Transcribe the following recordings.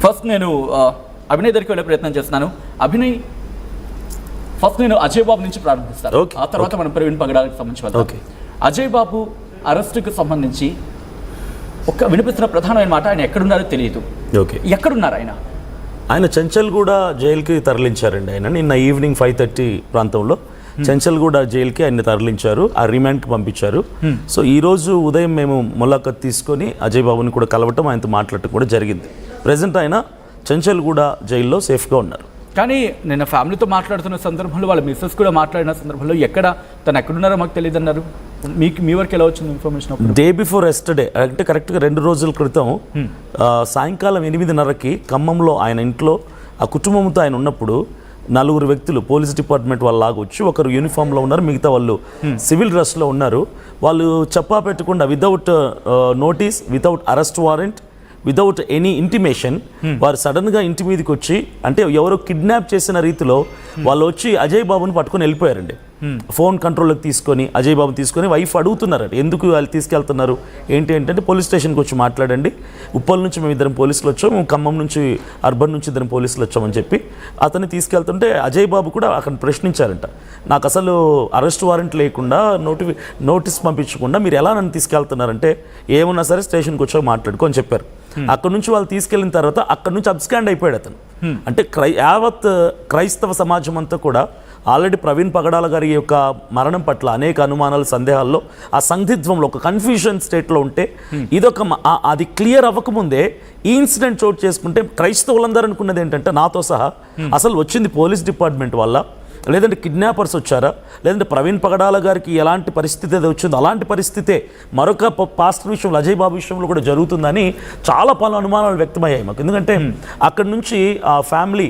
First నేను అభినయ్ దగ్గరికి వెళ్ళే ప్రయత్నం చేస్తున్నాను. అభినయ్, ఫస్ట్ నేను అజయ్ బాబు నుంచి ప్రారంభిస్తాను. ఆ తర్వాత మనం ప్రవీణ్ పగడాలకు సంబంధించి వెళ్తాం. అజయ్ బాబు అరెస్టుకు సంబంధించి వినిపిస్తున్న ప్రధానమైన మాట, ఆయన ఎక్కడున్నారో తెలియదు. ఎక్కడున్నారు ఆయన? ఆయన చెంచల్గూడ జైలుకి తరలించారండి. ఆయన నిన్న ఈవినింగ్ 5:30 ప్రాంతంలో చెంచల్గూడ జైలుకి ఆయన తరలించారు, ఆ రిమాండ్కి పంపించారు. సో ఈరోజు ఉదయం మేము ములాఖత్ తీసుకొని అజయ్ బాబుని కూడా కలవటం, ఆయనతో మాట్లాడటం కూడా జరిగింది. ప్రజెంట్ ఆయన చెంచల్గూడ జైల్లో సేఫ్గా ఉన్నారు. కానీ నిన్న ఫ్యామిలీతో మాట్లాడుతున్న సందర్భంలో, వాళ్ళ మిస్సెస్ కూడా మాట్లాడిన సందర్భంలో తను ఎక్కడున్నారో మాకు తెలియదు అన్నారు. మీ వరకు ఎలా వచ్చింది ఇన్ఫర్మేషన్? డే బిఫోర్ ఎస్టర్డే, అంటే కరెక్ట్గా 2 రోజుల క్రితం సాయంకాలం 8:30కి ఖమ్మంలో ఆయన ఇంట్లో ఆ కుటుంబంతో ఆయన ఉన్నప్పుడు 4 వ్యక్తులు పోలీస్ డిపార్ట్మెంట్ వాళ్ళలాగా వచ్చి, ఒకరు యూనిఫామ్లో ఉన్నారు, మిగతా వాళ్ళు సివిల్ డ్రెస్లో ఉన్నారు. వాళ్ళు చెప్పా పెట్టకుండా without notice, without arrest warrant, without any intimation వారు సడన్గా ఇంటి మీదకి వచ్చి, అంటే ఎవరో కిడ్నాప్ చేసిన రీతిలో వాళ్ళు వచ్చి అజయ్ బాబుని పట్టుకొని వెళ్ళిపోయారండి. ఫోన్ కంట్రోల్లోకి తీసుకొని అజయ్ బాబుని తీసుకొని వైఫ్ అడుగుతున్నారండి, ఎందుకు వాళ్ళు తీసుకెళ్తున్నారు ఏంటంటే పోలీస్ స్టేషన్కి వచ్చి మాట్లాడండి, ఉప్పల్ నుంచి మేము 2 పోలీసులు వచ్చాం, మేము ఖమ్మం నుంచి అర్బన్ నుంచి 2 పోలీసులు వచ్చామని చెప్పి అతన్ని తీసుకెళ్తుంటే అజయ్ బాబు కూడా అక్కడ ప్రశ్నించారంట, నాకు అసలు అరెస్ట్ వారెంట్ లేకుండా నోటీస్ పంపించకుండా మీరు ఎలా నన్ను తీసుకెళ్తున్నారంటే, ఏమన్నా సరే స్టేషన్కి వచ్చాక మాట్లాడుకో అని చెప్పారు. అక్కడ నుంచి వాళ్ళు తీసుకెళ్ళిన తర్వాత అక్కడ నుంచి అబ్స్కాండ్ అయిపోయాడు అతను. అంటే యావత్ క్రైస్తవ సమాజం అంతా కూడా ఆల్రెడీ ప్రవీణ్ పగడాల గారి యొక్క మరణం పట్ల అనేక అనుమానాలు, సందేహాల్లో, ఆ సందిగ్ధంలో, ఒక కన్ఫ్యూజన్ స్టేట్లో ఉంటే, ఇదొక అది క్లియర్ అవ్వకముందే ఈ ఇన్సిడెంట్ చోటు చేసుకుంటే క్రైస్తవులందరూ అనుకున్నది ఏంటంటే, నాతో సహా అసలు వచ్చింది పోలీస్ డిపార్ట్మెంట్ వల్ల, లేదంటే కిడ్నాపర్స్ వచ్చారా, లేదంటే ప్రవీణ్ పగడాల గారికి ఎలాంటి పరిస్థితి ఏదో వచ్చిందో అలాంటి పరిస్థితే మరొక పాస్టర్ విషయంలో, అజయ్ బాబు విషయంలో కూడా జరుగుతుందని చాలా పలు అనుమానాలు వ్యక్తమయ్యాయి మాకు. ఎందుకంటే అక్కడి నుంచి ఆ ఫ్యామిలీ,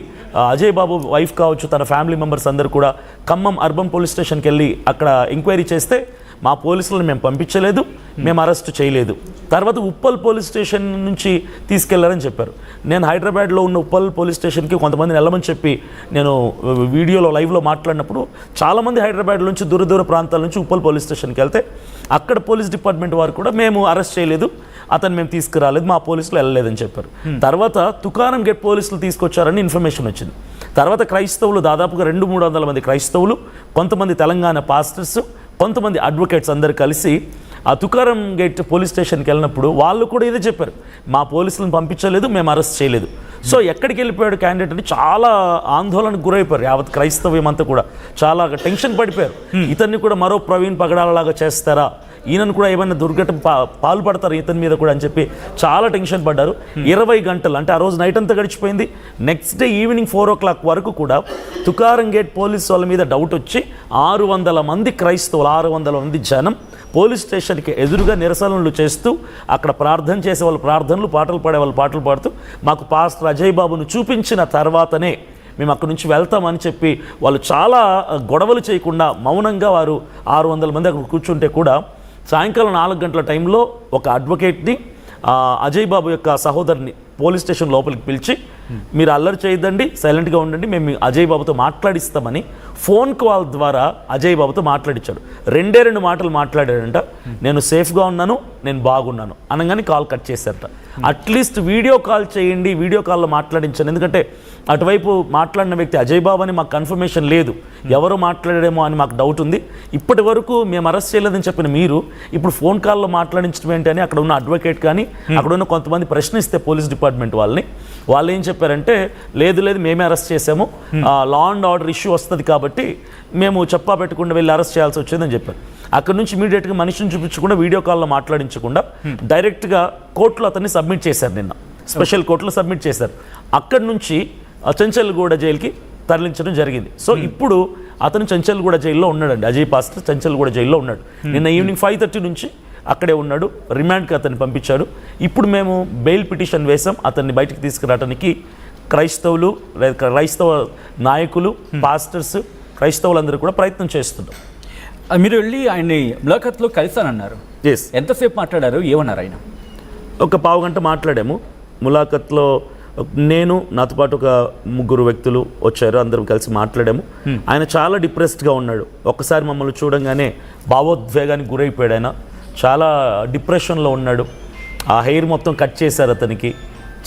అజయ్ బాబు వైఫ్ కావచ్చు, తన ఫ్యామిలీ మెంబర్స్ అందరూ కూడా ఖమ్మం అర్బన్ పోలీస్ స్టేషన్కి వెళ్ళి అక్కడ ఎంక్వైరీ చేస్తే, మా పోలీసులను మేము పంపించలేదు, మేము అరెస్ట్ చేయలేదు. తర్వాత ఉప్పల్ పోలీస్ స్టేషన్ నుంచి తీసుకెళ్లారని చెప్పారు. నేను హైదరాబాద్లో ఉన్న ఉప్పల్ పోలీస్ స్టేషన్కి కొంతమందిని వెళ్ళమని చెప్పి నేను వీడియోలో లైవ్లో మాట్లాడినప్పుడు, చాలామంది హైదరాబాద్ నుంచి దూర ప్రాంతాల నుంచి ఉప్పల్ పోలీస్ స్టేషన్కి వెళ్తే అక్కడ పోలీస్ డిపార్ట్మెంట్ వారు కూడా మేము అరెస్ట్ చేయలేదు, అతను మేము తీసుకురాలేదు, మా పోలీసులు వెళ్ళలేదని చెప్పారు. తర్వాత తుకారం గేట్ పోలీసులు తీసుకొచ్చారని ఇన్ఫర్మేషన్ వచ్చింది. తర్వాత క్రైస్తవులు దాదాపుగా 200-300 మంది క్రైస్తవులు, కొంతమంది తెలంగాణ పాస్టర్స్, కొంతమంది అడ్వకేట్స్ అందరు కలిసి ఆ తుకారం గేట్ పోలీస్ స్టేషన్కి వెళ్ళినప్పుడు వాళ్ళు కూడా ఇదే చెప్పారు, మా పోలీసులను పంపించలేదు, మేము అరెస్ట్ చేయలేదు. సో ఎక్కడికి వెళ్ళిపోయాడు క్యాండిడేట్ అని చాలా ఆందోళనకు గురైపోయారు. యావత్ క్రైస్తవ్యం అంతా కూడా చాలా టెన్షన్ పడిపోయారు. ఇతన్ని కూడా మరో ప్రవీణ్ పగడాలలాగా చేస్తారా, ఈయనను కూడా ఏమైనా దుర్ఘటన పాల్పడతారు ఇతని మీద కూడా అని చెప్పి చాలా టెన్షన్ పడ్డారు. 20 గంటలు, అంటే ఆ రోజు నైట్ అంతా గడిచిపోయింది. నెక్స్ట్ డే ఈవినింగ్ 4 o'clock వరకు కూడా తుకారం గేట్ పోలీస్ వాళ్ళ మీద డౌట్ వచ్చి 600 మంది క్రైస్తవులు, 600 మంది జనం పోలీస్ స్టేషన్కి ఎదురుగా నిరసనలు చేస్తూ, అక్కడ ప్రార్థన చేసే వాళ్ళు ప్రార్థనలు, పాటలు పాడే వాళ్ళు పాటలు పాడుతూ, మాకు పాస్టర్ అజయ్ బాబును చూపించిన తర్వాతనే మేము అక్కడి నుంచి వెళ్తామని చెప్పి వాళ్ళు చాలా గొడవలు చేయకుండా మౌనంగా వారు 600 మంది అక్కడ కూర్చుంటే కూడా సాయంకాలం 4 గంటల టైంలో ఒక అడ్వకేట్ని, అజయ్ బాబు యొక్క సహోదరిని పోలీస్ స్టేషన్ లోపలికి పిలిచి, మీరు అల్లరి చేయొద్దండి, సైలెంట్గా ఉండండి, మేము అజయ్ బాబుతో మాట్లాడిస్తామని ఫోన్ కాల్ ద్వారా అజయ్ బాబుతో మాట్లాడించాడు. 2 మాటలు మాట్లాడాడంట, నేను సేఫ్గా ఉన్నాను, నేను బాగున్నాను అనగానే కాల్ కట్ చేశారట. అట్లీస్ట్ వీడియో కాల్ చేయండి, వీడియో కాల్లో మాట్లాడించాను, ఎందుకంటే అటువైపు మాట్లాడిన వ్యక్తి అజయ్ బాబు అని మాకు కన్ఫర్మేషన్ లేదు, ఎవరు మాట్లాడాడేమో అని మాకు డౌట్ ఉంది, ఇప్పటి వరకు మేము అరెస్ట్ చేయలేదని చెప్పిన మీరు ఇప్పుడు ఫోన్ కాల్లో మాట్లాడించడం ఏంటి అని అక్కడ ఉన్న అడ్వకేట్ కానీ అక్కడ ఉన్న కొంతమంది ప్రశ్నిస్తే పోలీస్ డిపార్ట్మెంట్ వాళ్ళు ఏం చెప్పారంటే, లేదు మేమే అరెస్ట్ చేసాము, లా అండ్ ఆర్డర్ ఇష్యూ వస్తుంది కాబట్టి మేము చెప్పా పెట్టకుండా వెళ్ళి అరెస్ట్ చేయాల్సి వచ్చిందని చెప్పారు. అక్కడ నుంచి ఇమీడియట్గా మనిషిని చూపించకుండా, వీడియో కాల్లో మాట్లాడించకుండా డైరెక్ట్గా కోర్టులో అతన్ని సబ్మిట్ చేశారు. నిన్న స్పెషల్ కోర్టులో సబ్మిట్ చేశారు. అక్కడి నుంచి చెంచల్గూడ జైలుకి తరలించడం జరిగింది. సో ఇప్పుడు అతను చెంచల్గూడ జైల్లో ఉన్నాడండి, అజయ్ పాస్టర్ చెంచల్గూడ జైల్లో ఉన్నాడు. నిన్న ఈవినింగ్ 5:30 నుంచి అక్కడే ఉన్నాడు, రిమాండ్కి అతన్ని పంపించాడు. ఇప్పుడు మేము బెయిల్ పిటిషన్ వేసాం, అతన్ని బయటికి తీసుకురావడానికి క్రైస్తవులు, క్రైస్తవ నాయకులు, పాస్టర్స్, క్రైస్తవులందరూ కూడా ప్రయత్నం చేస్తున్నారు. మీరు వెళ్ళి ఆయన్ని ములాఖత్లో కలిసానన్నారు, ఎంతసేపు మాట్లాడారు, ఏమన్నారు ఆయన? ఒక పావు గంట మాట్లాడాము ములాఖత్లో. నేను, నాతో పాటు ఒక 3 వ్యక్తులు వచ్చారు, అందరం కలిసి మాట్లాడాము. ఆయన చాలా డిప్రెస్డ్గా ఉన్నాడు. ఒక్కసారి మమ్మల్ని చూడంగానే భావోద్వేగానికి గురైపోయాడు. ఆయన చాలా డిప్రెషన్లో ఉన్నాడు. ఆ హెయిర్ మొత్తం కట్ చేశారు అతనికి,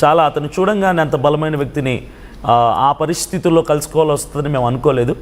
చాలా అతను చూడంగానే అంత బలమైన వ్యక్తిని ఆ పరిస్థితుల్లో కలుసుకోవాల్సి వస్తుందని మేము అనుకోలేదు.